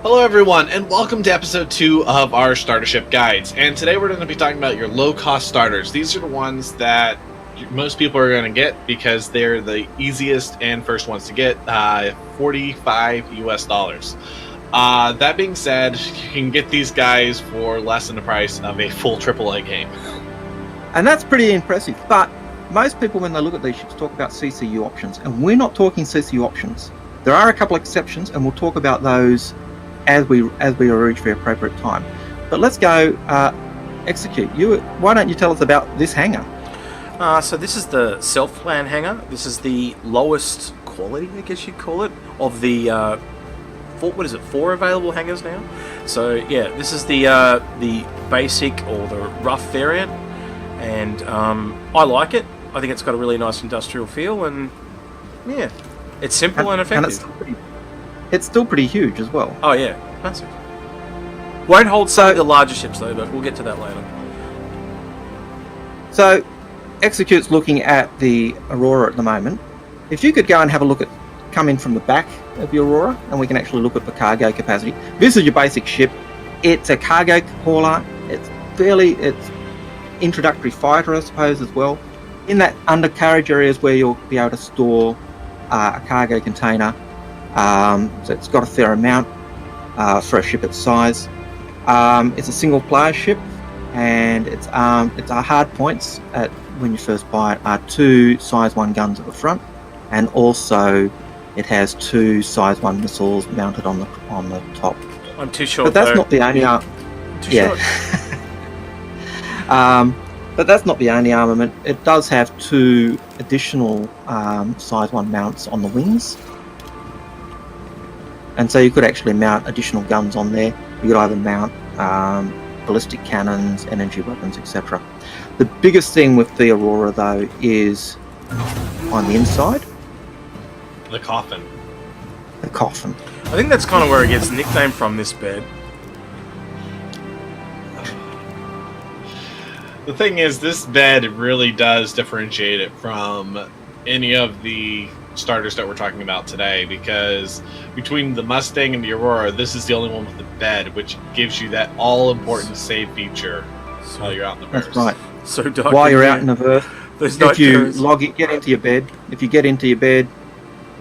Hello everyone, and welcome to episode 2 of our starter ship guides. And today we're going to be talking about your low-cost starters. These are the ones that most people are going to get because they're the easiest and first ones to get, $45 US. That being said, you can get these guys for less than the price of a full AAA game. And that's pretty impressive, but most people when they look at these ships talk about CCU options, and we're not talking CCU options. There are a couple of exceptions, and we'll talk about those as we reach the appropriate time. But let's go execute. Why don't you tell us about this hangar? So this is the self-plan hangar. This is the lowest quality, I guess you'd call it, of the four available hangars now. So yeah, this is the basic or the rough variant, and I like it. I think it's got a really nice industrial feel, and yeah, it's simple and effective. And it's still pretty huge as well. Oh yeah, massive. Won't hold some of the larger ships though, but we'll get to that later. So, Execute's looking at the Aurora at the moment. If you could go and have a look at, come in from the back of the Aurora, and we can actually look at the cargo capacity. This is your basic ship. It's a cargo hauler. It's introductory fighter, I suppose, as well. In that undercarriage areas where you'll be able to store a cargo container. So it's got a fair amount for a ship its size. It's a single player ship, and it's our hard points at when you first buy it are 2 size 1 guns at the front, and also it has 2 size 1 missiles mounted on the top. I'm too short. But that's not the only short. But that's not the only armament. It does have 2 additional size 1 mounts on the wings. And so you could actually mount additional guns on there. You could either mount ballistic cannons, energy weapons, etc. The biggest thing with the Aurora, though, is on the inside. The coffin. The coffin. I think that's kind of where it gets nicknamed from, this bed. The thing is, this bed really does differentiate it from any of the starters that we're talking about today, because between the Mustang and the Aurora, this is the only one with the bed, which gives you that all-important save feature while you're out in the verse. That's right. So dark. While you're out in the verse, if you terrors. get into your bed,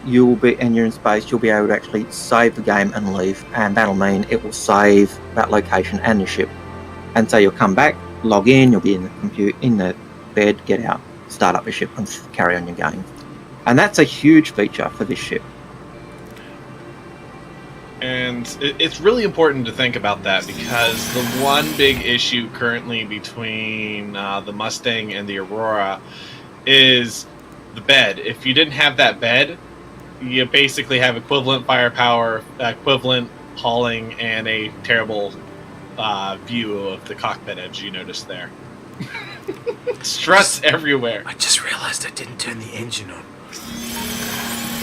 you'll be, and you're in space, you'll be able to actually save the game and leave, and that'll mean it will save that location and your ship. And so you'll come back, log in, you'll be in the bed, get out, start up your ship, and carry on your game. And that's a huge feature for this ship. And it's really important to think about that, because the one big issue currently between the Mustang and the Aurora is the bed. If you didn't have that bed, you basically have equivalent firepower, equivalent hauling, and a terrible view of the cockpit, as you noticed there. Struts everywhere. I just realized I didn't turn the engine on.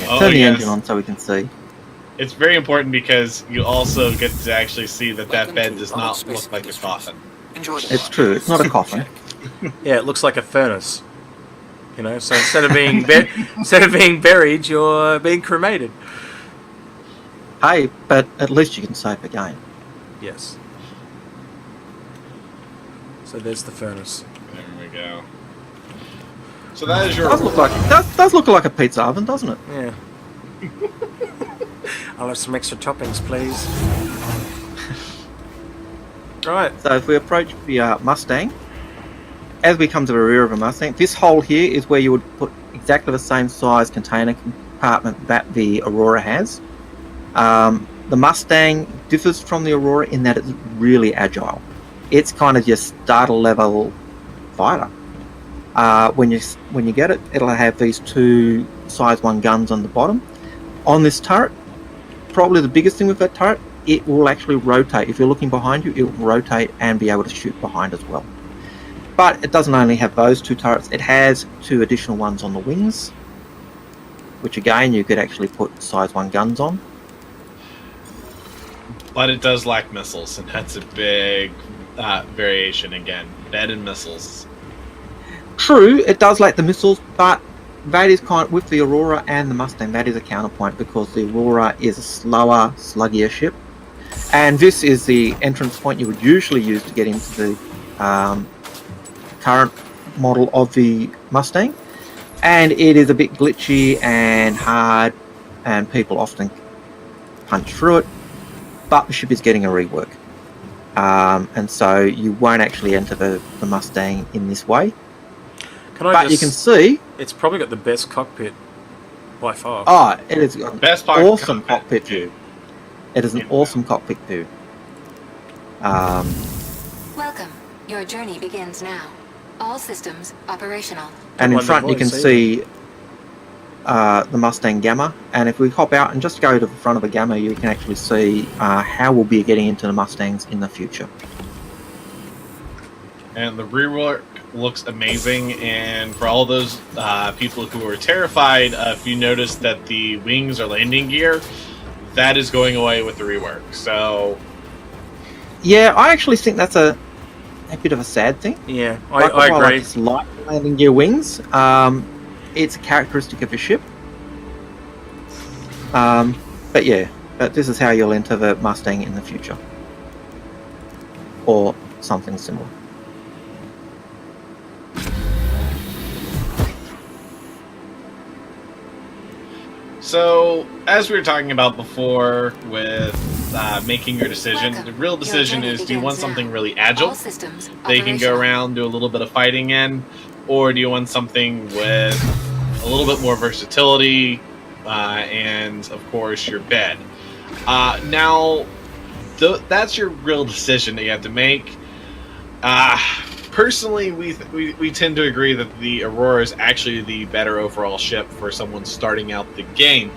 Yeah, turn the engine on so we can see. It's very important because you also get to actually see that bed does not look like a coffin. It's true, it's not a coffin. Yeah, it looks like a furnace. You know, so instead of being buried, you're being cremated. Hey, but at least you can save the game. Yes. So there's the furnace. There we go. So that is your... does look like a pizza oven, doesn't it? Yeah. I'll have some extra toppings, please. Right. So if we approach the Mustang, as we come to the rear of a Mustang, this hole here is where you would put exactly the same size container compartment that the Aurora has. The Mustang differs from the Aurora in that it's really agile. It's kind of your starter level fighter. When you get it, it'll have these 2 size 1 guns on the bottom. On this turret, probably the biggest thing with that turret, it will actually rotate. If you're looking behind you, it will rotate and be able to shoot behind as well. But it doesn't only have those 2 turrets, it has 2 additional ones on the wings, which again you could actually put size 1 guns on. But it does lack missiles, and that's a big variation again. Bed and missiles. True, it does lack the missiles, but that is kind of, with the Aurora and the Mustang, that is a counterpoint, because the Aurora is a slower, sluggier ship. And this is the entrance point you would usually use to get into the current model of the Mustang. And it is a bit glitchy and hard, and people often punch through it. But the ship is getting a rework. And so you won't actually enter the Mustang in this way. You can see... It's probably got the best cockpit by far. Oh, it is an Best awesome cockpit view. It is an awesome cockpit view. Welcome. Your journey begins now. All systems operational. And in front you can see the Mustang Gamma. And if we hop out and just go to the front of the Gamma, you can actually see how we'll be getting into the Mustangs in the future. And the rework looks amazing, and for all those people who are terrified, if you notice that the wings are landing gear, that is going away with the rework. So yeah, I actually think that's a bit of a sad thing. Yeah, I agree. Like it's light landing gear wings. It's a characteristic of a ship. But this is how you'll enter the Mustang in the future, or something similar. So, as we were talking about before with making your decision, the real decision is, do you want something really agile that you can go around, do a little bit of fighting in, or do you want something with a little bit more versatility and, of course, your bed? Now, that's your real decision that you have to make. Personally, we tend to agree that the Aurora is actually the better overall ship for someone starting out the game.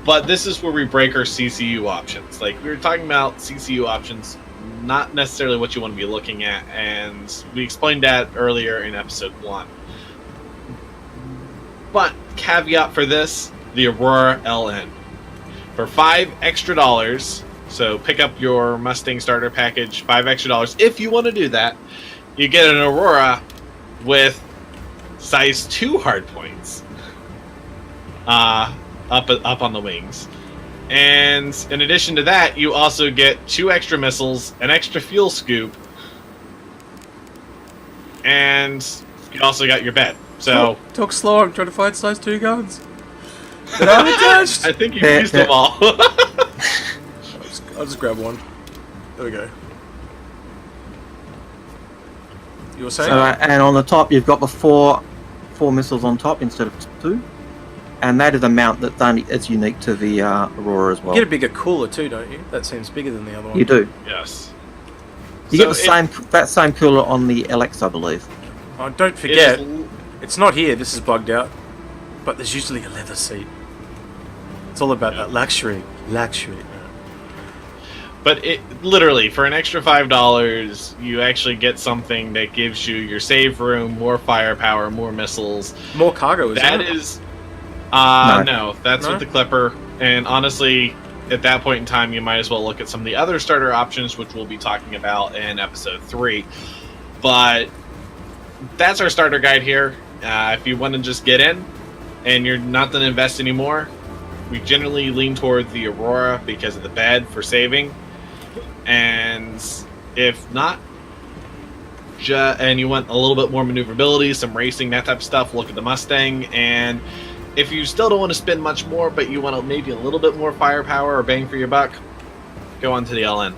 But this is where we break our CCU options. Like, we were talking about CCU options, not necessarily what you want to be looking at, and we explained that earlier in episode 1. But, caveat for this, the Aurora LN. For $5 extra, so pick up your Mustang starter package, $5 extra, if you want to do that, you get an Aurora with size 2 hardpoints up on the wings. And in addition to that, you also get 2 extra missiles, an extra fuel scoop, and you also got your bed. So talk slow, I'm trying to find size 2 guns. But I'm attached. I think you used them all. I'll just grab one. There we go. You were saying? And on the top, you've got the four missiles on top instead of 2, and that is a mount that's unique to the Aurora as well. You get a bigger cooler too, don't you? That seems bigger than the other one. You do. Yes. You get that same cooler on the LX, I believe. Oh, don't forget, it's not here. This is bugged out, but there's usually a leather seat. It's all about that luxury. But it literally, for an extra $5, you actually get something that gives you your save room, more firepower, more missiles, more cargo. That is, no, that's with the Clipper. And honestly, at that point in time, you might as well look at some of the other starter options, which we'll be talking about in episode 3. But that's our starter guide here. If you want to just get in and you're not going to invest anymore, we generally lean toward the Aurora because of the bed for saving. And if not, and you want a little bit more maneuverability, some racing, that type of stuff, look at the Mustang. And if you still don't want to spend much more, but you want maybe a little bit more firepower or bang for your buck, go on to the LN.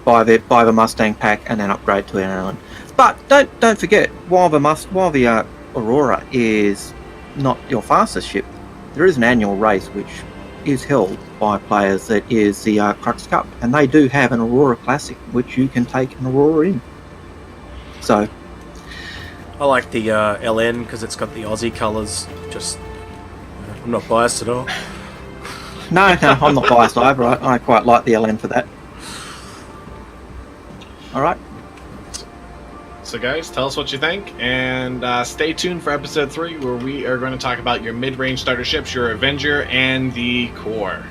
Buy the Mustang pack and then upgrade to an LN. But don't forget, while the Aurora is not your fastest ship, there is an annual race which is held by players that is the Crux Cup, and they do have an Aurora Classic which you can take an Aurora in. So I like the LN because it's got the Aussie colours. Just, I'm not biased at all. No, I'm not biased either. I quite like the LN for that. All right. So guys, tell us what you think, and stay tuned for episode 3, where we are going to talk about your mid-range starter ships, your Avenger, and the Core.